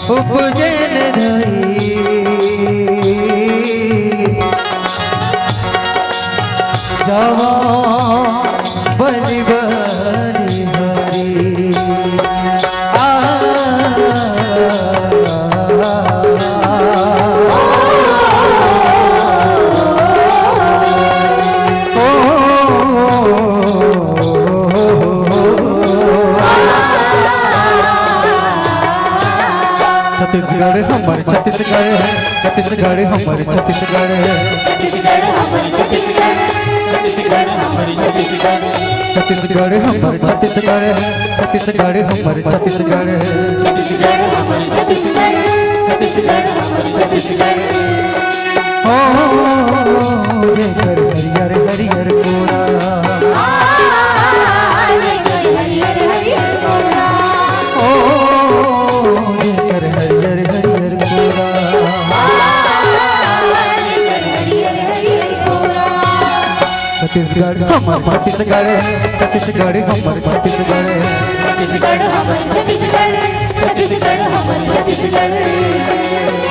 उपजन धरी जावा बलि बलि हरी छत्तीसगढ़ हमारे छत्तीसगढ़ है, छत्तीसगढ़ हमारे छत्तीसगढ़ है, छत्तीसगढ़ हमारे छत्तीसगढ़, छत्तीसगढ़ हमारे छत्तीसगढ़, छत्तीसगढ़ हमारे छत्तीसगढ़ है, छत्तीसगढ़ हमारे छत्तीसगढ़ है, छत्तीसगढ़ हमारे छत्तीसगढ़, छत्तीसगढ़ हमारे छत्तीसगढ़। ओ जयकर हरियर हरियर कोरा, जयकर हरियर हरियर कोरा, ओ जयकर हरियर हरियर कोरा, जयकर हरियर हरियर कोरा। छत्तीसगढ़ हमारे छत्तीसगढ़ है, छत्तीसगढ़ हमारे छत्तीसगढ़ है, छत्तीसगढ़ हमारे छत्तीसगढ़, छत्तीसगढ़ हमारे छत्तीसगढ़।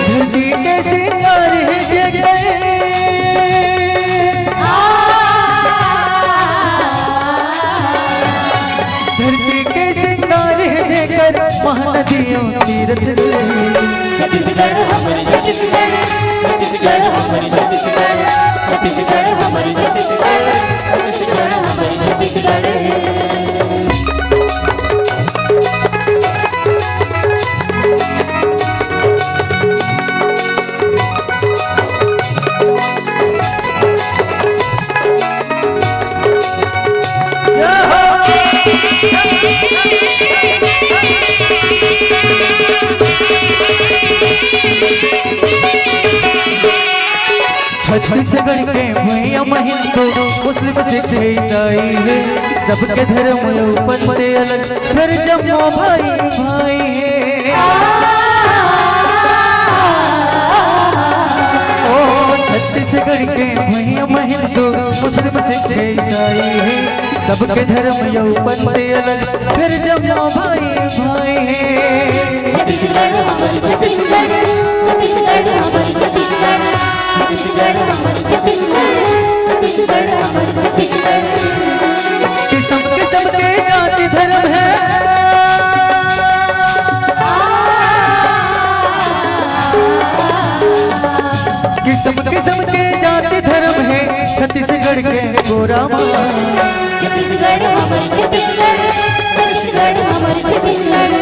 धरती के सिंगार है जगह, धरती के सिंगार है जगह, महानदियों तीरथ छत्तीसगढ़ हमारे छत्तीसगढ़, छत्तीसगढ़ हमारे छत्तीसगढ़, छत्तीसगढ़ हमारे छत्तीसगढ़, छत्तीसगढ़ हमारे छत्तीसगढ़। छत्तीसगढ़ के भैया हिंदू मुस्लिम सिख ईसाई है, सबके धर्म ऊपर से अलग फिर जम्मो भाई भाई है। ओ छत्तीसगढ़ के भैया हिंदू मुस्लिम सिख ईसाई है, सबके धर्म ऊपर से अलग फिर जम्मो भाई भाई है। छत्तीसगढ़ हमारे छत्तीसगढ़, छत्तीसगढ़ हमारे छत्तीसगढ़, छत्तीसगढ़ हमारे छत्तीसगढ़, छत्तीसगढ़ हमारे छत्तीसगढ़। किस्म किस्म के जाति धर्म है, किस्म किस्म के जाति धर्म है, छत्तीसगढ़ के गोरा छत्तीसगढ़ हमारे छत्तीसगढ़, छत्तीसगढ़ हमारे छत्तीसगढ़,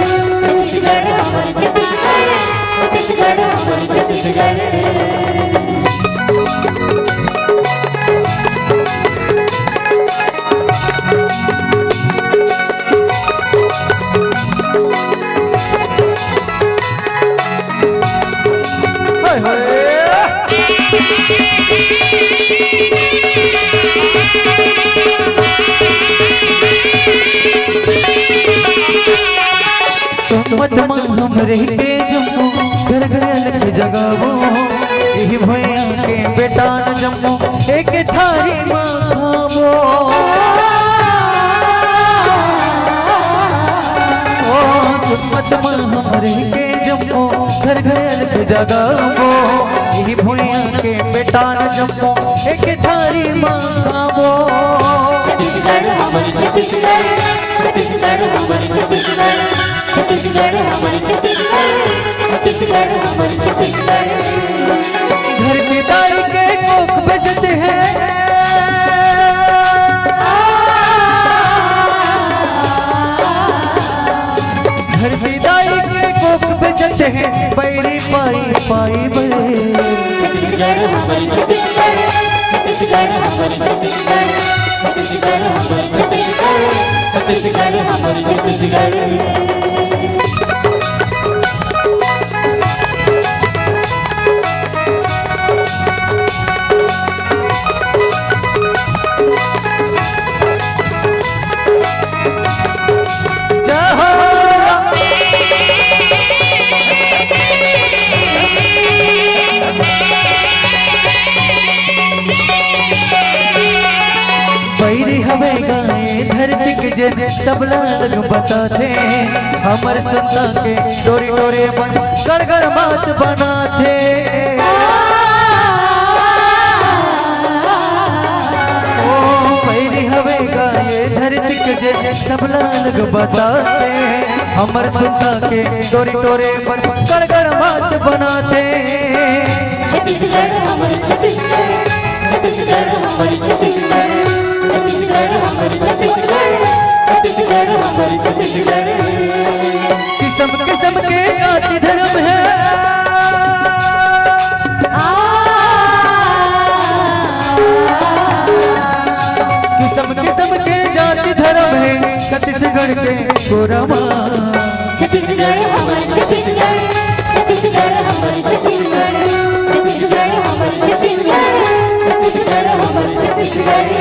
छत्तीसगढ़ हमारे छत्तीसगढ़, छत्तीसगढ़ हमारे छत्तीसगढ़। मत हम रह के जम्मू घर घर अलग जगावो, यही भैया के बेटा न जम्मू एक थारी माँ खावो। ओ मत हम रह के जम्मू घर घर अलग जगावो, यही भैया के बेटा न जम्मू एक थारी माँ खावो। छत्तीसगढ़ हमारे छत्तीसगढ़, छत्तीसगढ़ हमारे छत्तीसगढ़, छत्तीसगढ़ हमारे छत्तीसगढ़, छत्तीसगढ़ हमारे छत्तीसगढ़। घर की दाई के कोख बजते हैं, घर की दाई के कोख बजते हैं, पैरी पाई पाई बड़े। छत्तीसगढ़ हमारे छत्तीसगढ़, छत्तीसगढ़ हमारे छत्तीसगढ़, छत्तीसगढ़ हमारे छत्तीसगढ़, छत्तीसगढ़ हमारे छत्तीसगढ़। बैरी हवे गाए धरती के जे सब लोग बताते हमर संता के डोरी डोरे बन गड़गड़ बात बनाते। ओ पैरी हवे का ये धरती के जे सब लोग बताते हमर संता के डोरी डोरे बन गड़गड़ बात बनाते। छत्तीसगढ़ हमारी छत्तीसगढ़, छत्तीसगढ़ हमारी छत्तीसगढ़, छत्तीसगढ़ हमारी छत्तीसगढ़, छत्तीसगढ़ हमारी छत्तीसगढ़। किस्म किस्म के जाति धर्म है, किस्म किस्म के जाति धर्म है छत्तीसगढ़ के गोरमा। छत्तीसगढ़ हमारी छत्तीसगढ़, छत्तीसगढ़ हमारी छत्तीसगढ़, छत्तीसगढ़ हमारी छत्तीसगढ़, छत्तीसगढ़ हमारी छत्तीसगढ़।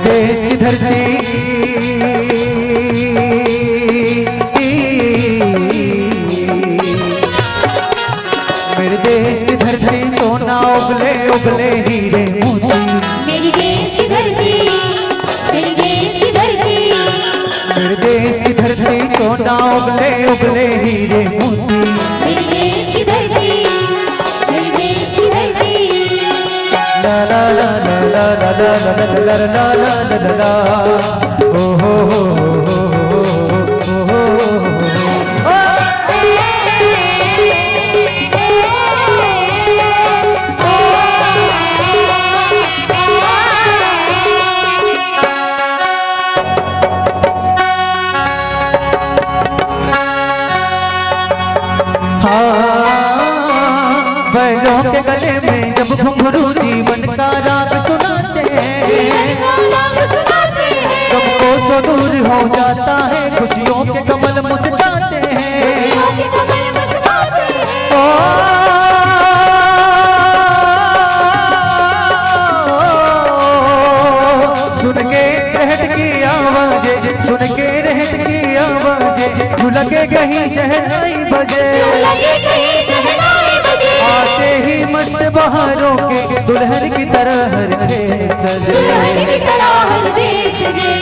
देश की धरती मेरे देश की धरती सोना उगले उगले हीरे मोती। मेरे देश की धरती, मेरे देश की धरती, मेरे देश की धरती सोना उगले उगले हीरे मोती। मेरे देश की धरती, मेरे देश की धरती। ला ला ला ला ला ला ला ला ला ला ला ला ओ हो हो बैलों के गले में जब घुंघरू जीवन का राग सुनाते हैं, गम को तो दूर हो जाता है खुशियों के कमल मुस्काते हैं। ओ, सुन के रहट की आवाज़ें, सुन के रहट की आवाज़ें, झुलके कहीं शहनाई बजे। आते ही मस्त बहारों के दुल्हन की तरह हर देश सजे।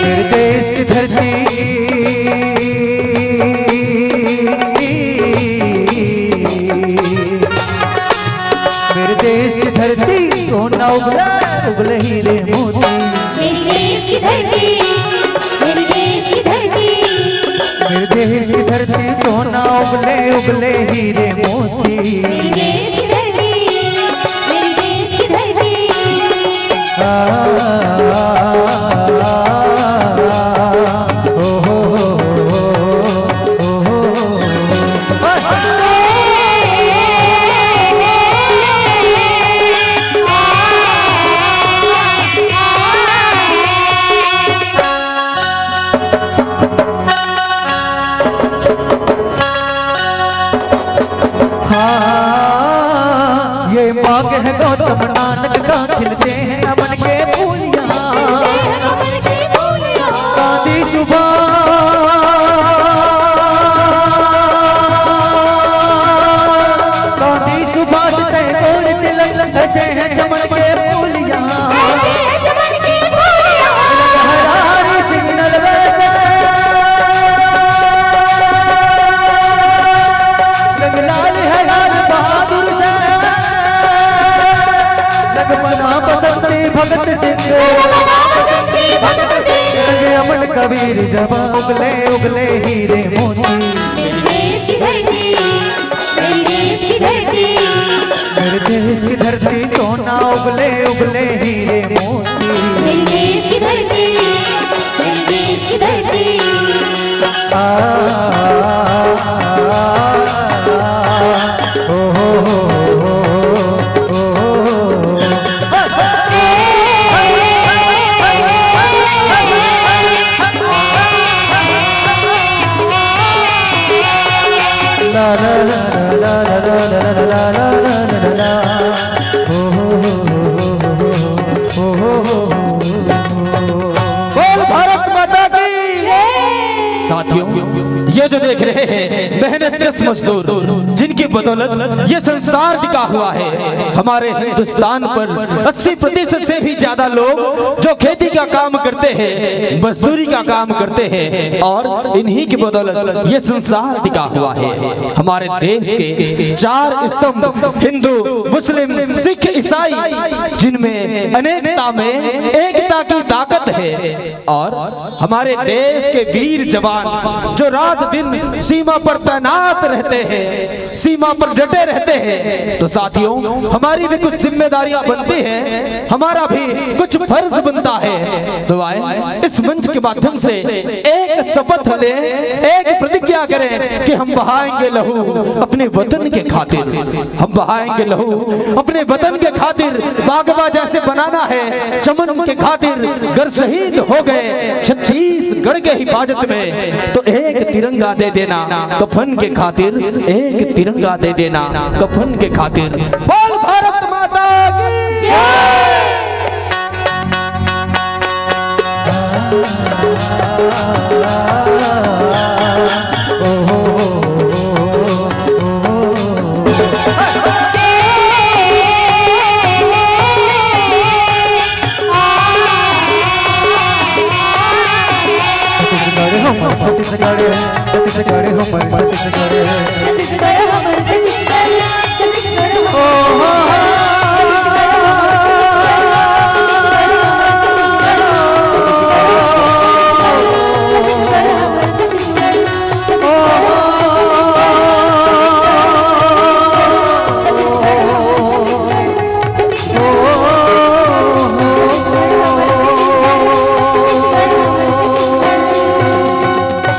मेरे देश की धरती मेरे देश की धरती सोना उगला उगले हीरे मोती। मेरे देश की धरती, मेरे देश की धरती, मेरे देश की धरती सोना उगले उगले हीरे मोती। मेरे देश की धरती, मेरे देश की धरती। ओ हो ये बाग है गौतम नानक का, खिलते हैं अमन के फूल यहाँ। गांधी सुभाष टैगोर तिलक ऐसे हैं चमन के फूल यहाँ। हरारी सिंह नरवैसे लाल है लाल बहादुर से, लगमना बसंती भगत सिंह, लगे अमन कबीर जबा उगले उगले हीरे मोती। मेरे देश की धरती, मेरे देश की धरती, मेरे देश की धरती सोना उगले उगले हीरे मोती। मेरे देश की धरती, मेरे देश की धरती। ओ हो la la la la la la la la la la la la la. Oh oh oh oh oh oh oh. ये जो देख रहे हैं मेहनत कश मजदूर, जिनकी बदौलत ये संसार टिका हुआ है। हमारे हिंदुस्तान पर 80% से भी ज्यादा लोग जो खेती का काम करते हैं, मजदूरी का काम करते हैं, और इन्हीं की बदौलत ये संसार टिका हुआ है। हमारे देश के 4 स्तंभ हिंदू, मुस्लिम, सिख, ईसाई, जिनमें अनेकता में एकता की ताकत है। और हमारे देश के वीर जवान जो रात दिन सीमा पर तैनात रहते हैं, सीमा पर डटे रहते हैं। तो साथियों, हमारी भी कुछ जिम्मेदारियां बनती हैं, हमारा भी कुछ फर्ज बनता है। तो आए इस मंच के माध्यम से एक शपथ लें, एक प्रतिज्ञा करें कि हम बहाएंगे लहू अपने वतन के खातिर, हम बहाएंगे लहू अपने वतन के खातिर। बागवा जैसे बनाना है चमन के खातिर, गर शहीद हो गए छत्तीसगढ़ के हिफाजत में, तो एक तिरंगा दे देना कफन के खातिर, एक तिरंगा दे देना कफन के खातिर। बोल भारत माता की जय। छत्तीसगढ़ छत्तीसगढ़ हमर छत्तीसगढ़ छत्तीसगढ़ हमर छत्तीसगढ़ छत्तीसगढ़ ओ